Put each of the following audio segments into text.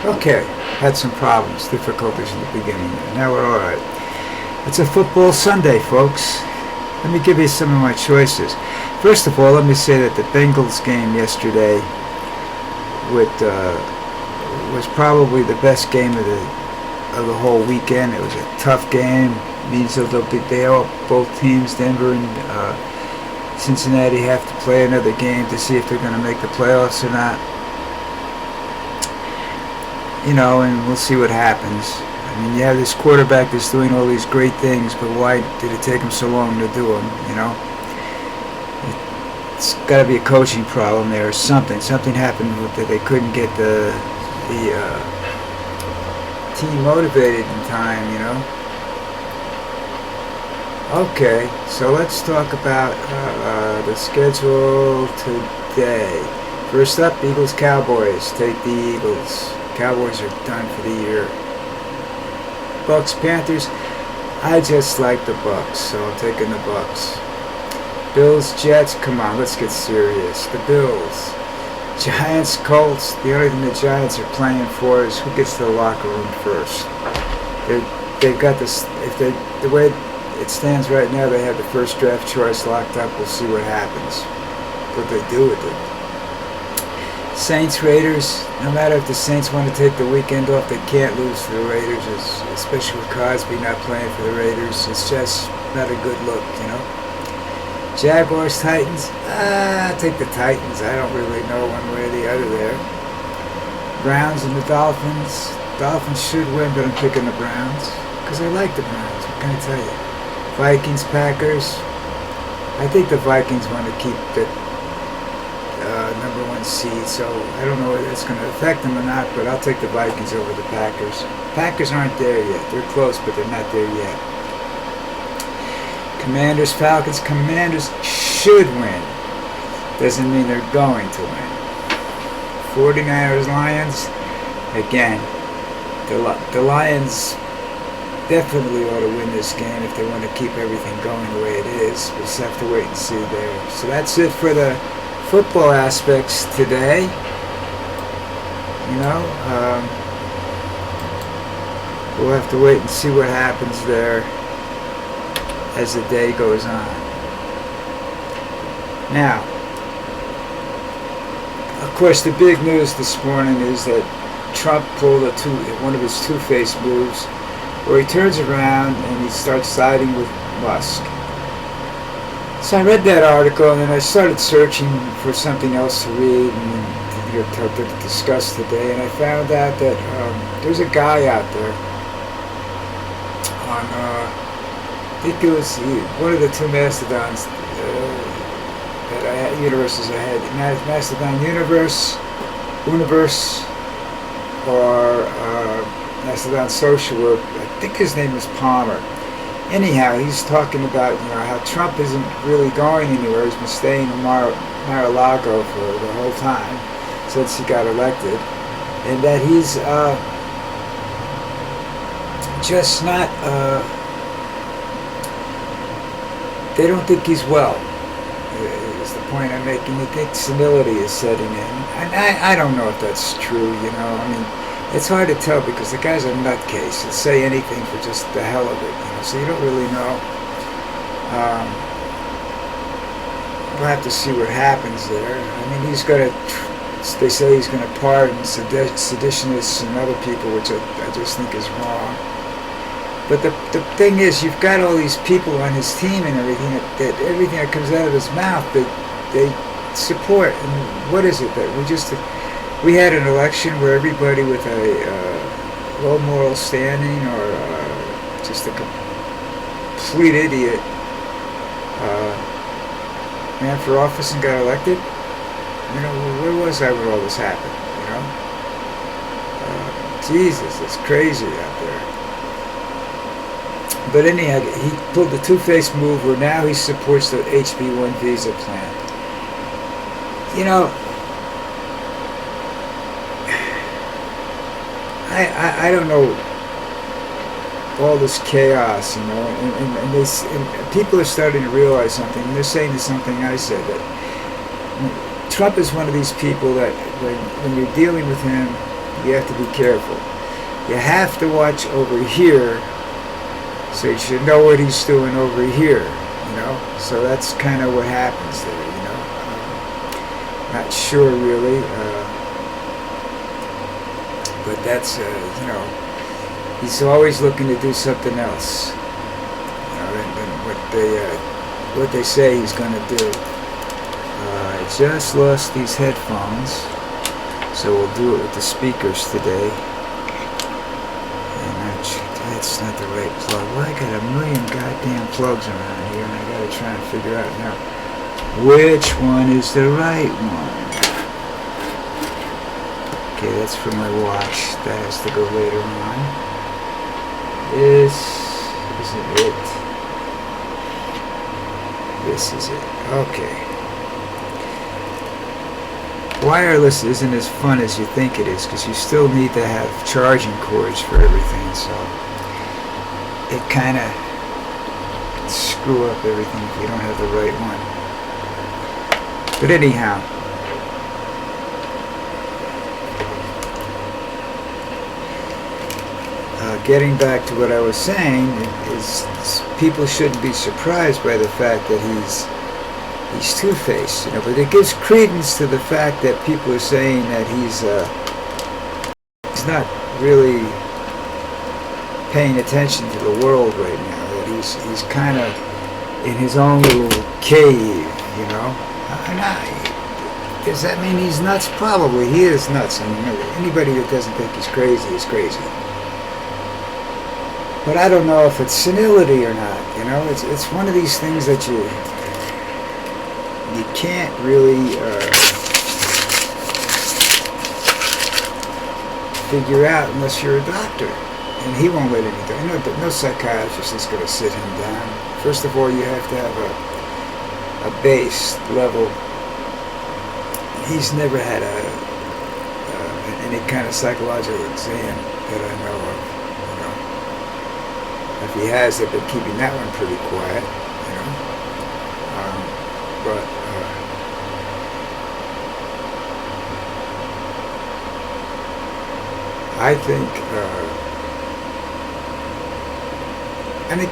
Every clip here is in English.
Okay, had some problems, difficulties in the beginning there. Now we're all right. It's a football Sunday, folks. Let me give you some of my choices. First of all, let me say that the Bengals game yesterday was probably the best game of the whole weekend. It was a tough game. It means that both teams, Denver and Cincinnati, have to play another game to see if they're going to make the playoffs or not. You know, and we'll see what happens. I mean, you have this quarterback that's doing all these great things, but why did it take him so long to do them, you know? It's got to be a coaching problem there or something. Something happened that they couldn't get the team motivated in time, you know? Okay, so let's talk about the schedule today. First up, Eagles-Cowboys. Take the Eagles. Cowboys are done for the year. Bucks-Panthers. I just like the Bucks, so I'm taking the Bucks. Bills-Jets. Come on, let's get serious. The Bills. Giants-Colts. The only thing the Giants are playing for is who gets to the locker room first. They've got this. The way it stands right now, they have the first draft choice locked up. We'll see what happens. What they do with it. Saints, Raiders. No matter if the Saints want to take the weekend off, they can't lose to the Raiders, especially with Cosby not playing for the Raiders. It's just not a good look, you know. Jaguars, Titans. Take the Titans. I don't really know one way or the other there. Browns and the Dolphins. Dolphins should win, but I'm picking the Browns because I like the Browns. What can I tell you? Vikings, Packers. I think the Vikings want to keep the number one seed, so I don't know whether it's going to affect them or not, but I'll take the Vikings over the Packers. Packers aren't there yet. They're close, but they're not there yet. Commanders, Falcons. Commanders should win. Doesn't mean they're going to win. 49ers, Lions. Again, the Lions definitely ought to win this game if they want to keep everything going the way it is. We'll just have to wait and see there. So that's it for the football aspects today. You know, we'll have to wait and see what happens there as the day goes on. Now, of course, the big news this morning is that Trump pulled one of his two-faced moves where he turns around and he starts siding with Musk. So I read that article and then I started searching for something else to read and to discuss today, and I found out that there's a guy out there on, I think it was one of the two Mastodons that I had, universes I had, Mastodon Universe, or Mastodon Social Work. I think his name is Palmer. Anyhow, he's talking about how Trump isn't really going anywhere. He's been staying in Mar-a-Lago for the whole time since he got elected, and that he's just not. They don't think he's well. Is the point I'm making? They think senility is setting in, and I don't know if that's true. I mean, it's hard to tell because the guy's a nutcase. He'll say anything for just the hell of it. So you don't really know. We'll have to see what happens there. I mean, they say he's going to pardon seditionists and other people, which I just think is wrong. But the thing is, you've got all these people on his team and everything, that everything that comes out of his mouth, that they support. And what is it that we had an election where everybody with a low moral standing or just a complete idiot ran for office and got elected. Where was I when all this happened? Jesus, it's crazy out there. But anyhow, he pulled the two-faced move where now he supports the HB1 visa plan. I don't know all this chaos, and people are starting to realize something, and they're saying the something I said, that Trump is one of these people that when you're dealing with him, You have to be careful. You have to watch over here, so you should know what he's doing over here, you know. So that's kind of what happens there, you know. Not sure really, but that's you know, he's always looking to do something else, you know, than what they say he's going to do. I just lost these headphones, so we'll do it with the speakers today. That's not the right plug. Well, I got a million goddamn plugs around here, and I gotta try and figure out now which one is the right one. Okay, that's for my watch. That has to go later on. This isn't it. This is it. Okay. Wireless isn't as fun as you think it is, because you still need to have charging cords for everything, so it kind of screw up everything if you don't have the right one. But anyhow, getting back to what I was saying, is people shouldn't be surprised by the fact that he's two-faced, you know. But it gives credence to the fact that people are saying that he's not really paying attention to the world right now, that he's kind of in his own little cave, you know. Does that mean he's nuts? Probably he is nuts. I mean, anybody that doesn't think he's crazy is crazy. But I don't know if it's senility or not, you know. It's one of these things that you can't really figure out unless you're a doctor. And he won't let anything. No psychiatrist is going to sit him down. First of all, you have to have a base level. He's never had any kind of psychological exam that I know of. You know, if he has, they've been keeping that one pretty quiet. You know, but I think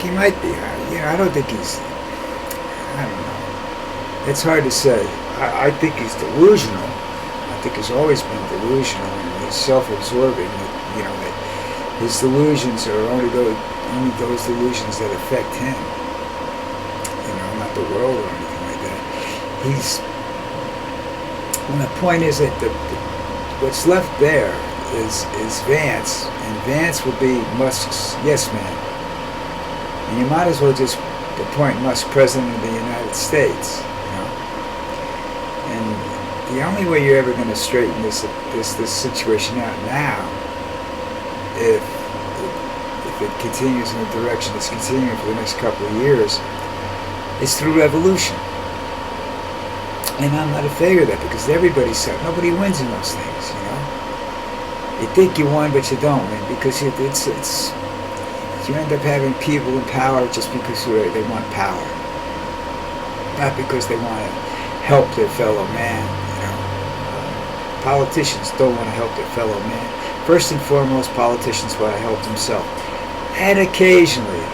he might be high. You know, I don't think he's. I don't know. It's hard to say. I think he's delusional. I think he's always been delusional, and he's self-absorbing. You know, that his delusions are only those delusions that affect him. You know, not the world or anything like that. And the point is that what's left there is Vance, and Vance will be Musk's yes man. And you might as well just appoint Musk president of the United States. And the only way you're ever going to straighten this situation out now, if it continues in the direction it's continuing for the next couple of years, is through revolution. And I'm not a favor of that, because nobody wins in those things, you know. You think you won, but you don't win, because you end up having people in power just because they want power, not because they want to help their fellow man, you know. Politicians don't want to help their fellow man. First and foremost, politicians want to help themselves. And occasionally,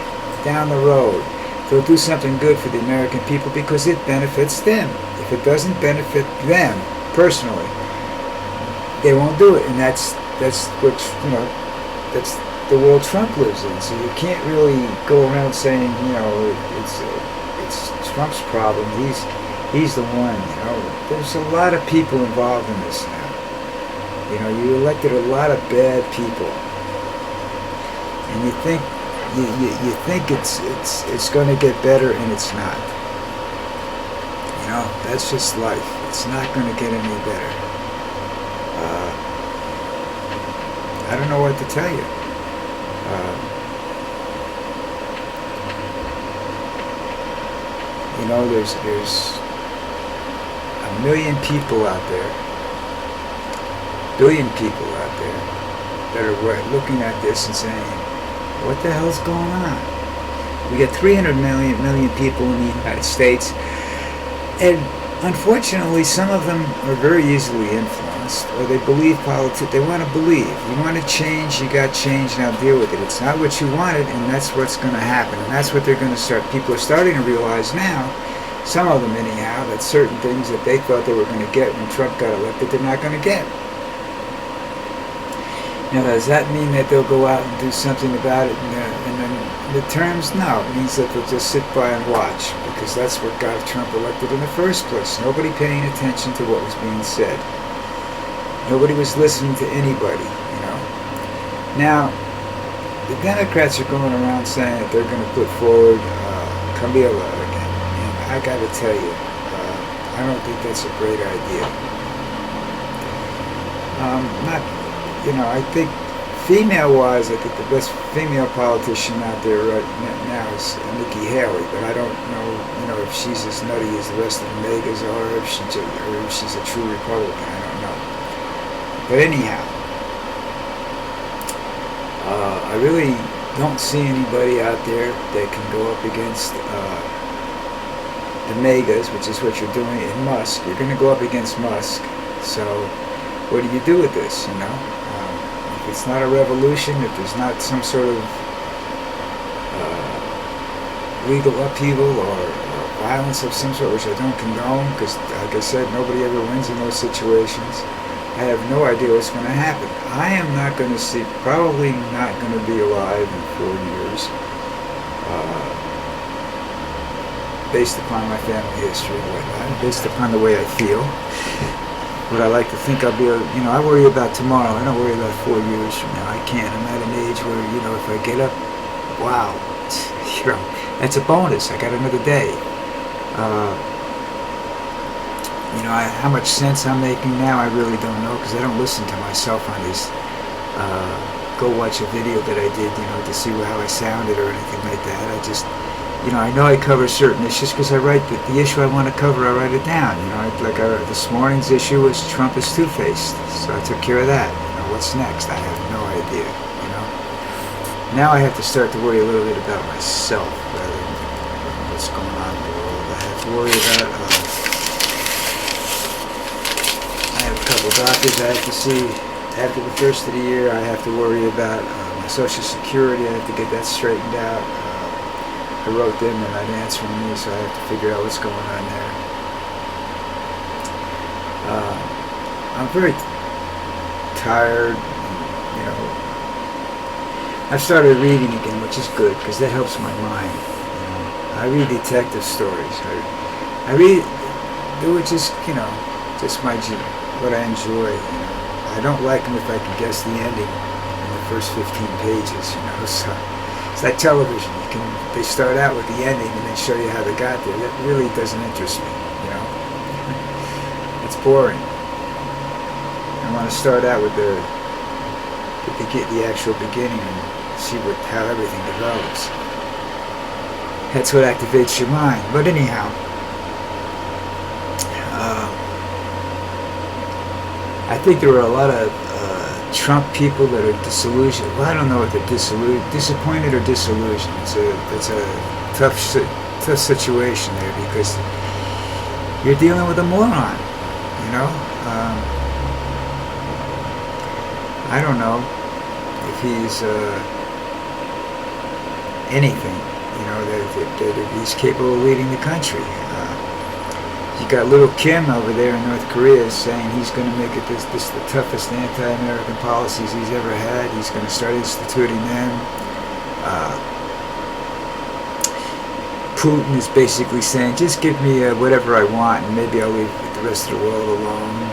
down the road, they'll do something good for the American people because it benefits them. If it doesn't benefit them personally, they won't do it. And that's what, you know, that's the world Trump lives in. So you can't really go around saying, you know, it's Trump's problem. He's the one, you know. There's a lot of people involved in this now. You know, you elected a lot of bad people, and you think it's going to get better, and it's not. You know, that's just life. It's not going to get any better. I don't know what to tell you. You know, there's a million people out there, billion people out there that are looking at this and saying, what the hell's going on? We got 300 million people in the United States, and unfortunately some of them are very easily influenced. or they believe politics. They want to believe. You want to change, you got change, now deal with it. It's not what you wanted, and that's what's going to happen. And that's what they're going to start. People are starting to realize now, some of them anyhow, that certain things that they thought they were going to get when Trump got elected, they're not going to get. Now, does that mean that they'll go out and do something about it in the terms? No, it means that they'll just sit by and watch, because that's what got Trump elected in the first place. Nobody paying attention to what was being said. Nobody was listening to anybody, you know. Now, the Democrats are going around saying that they're going to put forward Kamala again, and I got to tell you, I don't think that's a great idea. I think female-wise, I think the best female politician out there right now is Nikki Haley, but I don't know, if she's as nutty as the rest of the megas are, or if she's a true Republican. I don't know. But anyhow, I really don't see anybody out there that can go up against the megas, which is what you're doing, and Musk. You're going to go up against Musk. So what do with this, if it's not a revolution, if there's not some sort of legal upheaval or violence of some sort, which I don't condone, because, like I said, nobody ever wins in those situations. I have no idea what's going to happen. I am not going to see, probably not going to be alive in 4 years, based upon my family history and whatnot, based upon the way I feel. But I like to think I'll be, I worry about tomorrow. I don't worry about 4 years from now. I can't. I'm at an age where, if I get up, wow, that's a bonus. I got another day. How much sense I'm making now, I really don't know, because I don't listen to myself on these. Go watch a video that I did, to see how I sounded or anything like that. I just, I know I cover certain issues because I write the issue I want to cover. I write it down. This morning's issue was Trump is two-faced, so I took care of that. What's next? I have no idea. Now I have to start to worry a little bit about myself rather than what's going on in the world. I have to worry about. I have a couple doctors I have to see after the first of the year. I have to worry about my Social Security. I have to get that straightened out. I wrote them, they're not answering me, so I have to figure out what's going on there. I'm very tired. I've started reading again, which is good, because that helps my mind. I read detective stories. I read, which is, just what I enjoy. I don't like them if I can guess the ending in the first 15 pages, so it's like television. They start out with the ending and then show you how they got there. That really doesn't interest me, It's boring. I want to start out with the actual beginning and see how everything develops. That's what activates your mind. But anyhow, I think there are a lot of Trump people that are disillusioned. Well, I don't know if they're disappointed or disillusioned. It's a tough situation there, because you're dealing with a moron. I don't know if he's anything. That he's capable of leading the country. You got little Kim over there in North Korea saying he's going to make it this the toughest anti-American policies he's ever had. He's going to start instituting them. Putin is basically saying, just give me whatever I want and maybe I'll leave the rest of the world alone.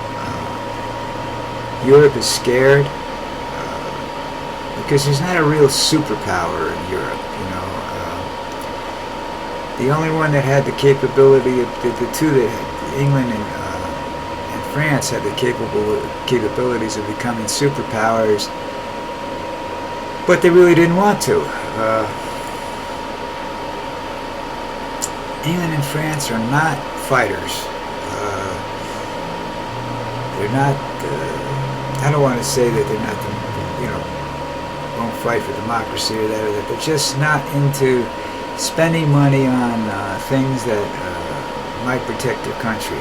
Europe is scared because there's not a real superpower in Europe. The only one that had the capability of the two that England and France had the capabilities of becoming superpowers, but they really didn't want to. England and France are not fighters. They're not. I don't want to say that they're not. Won't fight for democracy or that or that. They're just not into spending money on things that might protect their country.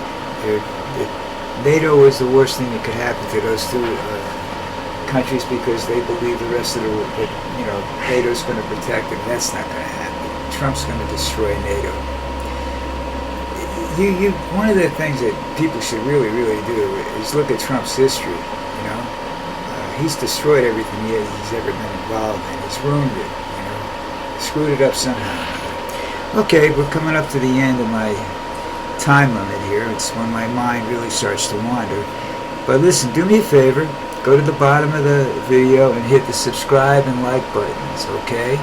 NATO was the worst thing that could happen to those two countries because they believe the rest of the world, that, NATO's going to protect them. That's not going to happen. Trump's going to destroy NATO. One of the things that people should really, really do is look at Trump's history. He's destroyed everything he's ever been involved in. He's ruined it. Screwed it up somehow. Okay, we're coming up to the end of my time limit here. It's when my mind really starts to wander. But listen, do me a favor. Go to the bottom of the video and hit the subscribe and like buttons, okay?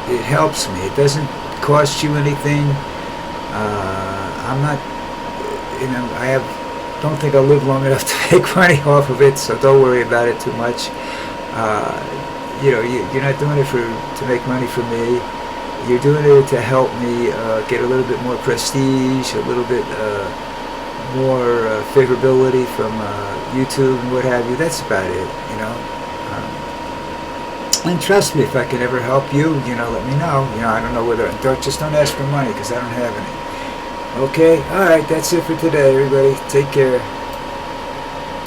It helps me. It doesn't cost you anything. I'm not, don't think I'll live long enough to make money off of it, so don't worry about it too much. You're not doing it to make money for me. You're doing it to help me get a little bit more prestige, a little bit more favorability from YouTube and what have you. That's about it, And trust me, if I can ever help you, let me know. I don't know whether, don't ask for money because I don't have any. Okay, all right, that's it for today, everybody. Take care.